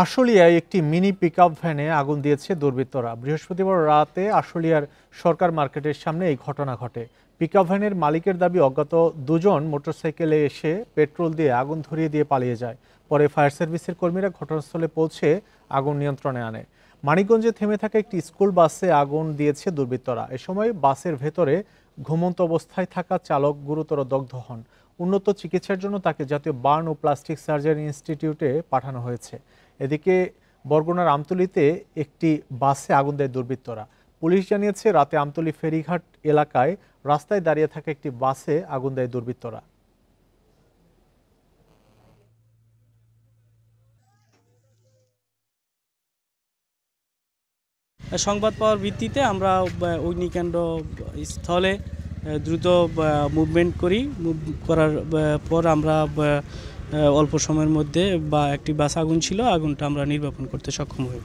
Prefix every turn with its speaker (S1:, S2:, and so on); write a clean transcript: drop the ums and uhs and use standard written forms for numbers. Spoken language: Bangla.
S1: আশুলিয়ায় একটি মিনি পিকআপ ভ্যানে আগুন দিয়েছে দুর্বৃত্তরা। বৃহস্পতিবার রাতে আশুলিয়ার সরকার মার্কেটের সামনে এই ঘটনা ঘটে। পিকআপ ভ্যানের মালিকের দাবি, অজ্ঞাত দুজন মোটরসাইকেলে এসে পেট্রোল দিয়ে আগুন ধরিয়ে দিয়ে পালিয়ে যায়। পরে ফায়ার সার্ভিসের কর্মীরা ঘটনাস্থলে পৌঁছে আগুন নিয়ন্ত্রণে আনে। মানিকগঞ্জে থেমে থাকা একটি স্কুল বাসে আগুন দিয়েছে দুর্বৃত্তরা। এ সময় বাসের ভেতরে ঘুমন্ত অবস্থায় থাকা চালক গুরুতর দগ্ধ হন। উন্নত চিকিৎসার জন্য তাকে জাতীয় বার্ন ও প্লাস্টিক সার্জারি ইনস্টিটিউটে পাঠানো হয়েছে। এদিকে বরগুনার আমতলীতে একটি বাসে আগুন দেয় দুর্বৃত্তরা। পুলিশ জানিয়েছে, রাতে আমতলী ফেরিঘাট এলাকায় রাস্তায় দাঁড়িয়ে থাকা একটি বাসে আগুন দেয় দুর্বৃত্তরা।
S2: সংবাদ পাওয়ার ভিত্তিতে আমরা অগ্নিকাণ্ড স্থলে দ্রুত মুভমেন্ট করি। করার পর আমরা অল্প সময়ের মধ্যে একটি বাস আগুন ছিল, আগুনটা আমরা নির্বাপন করতে সক্ষম হই।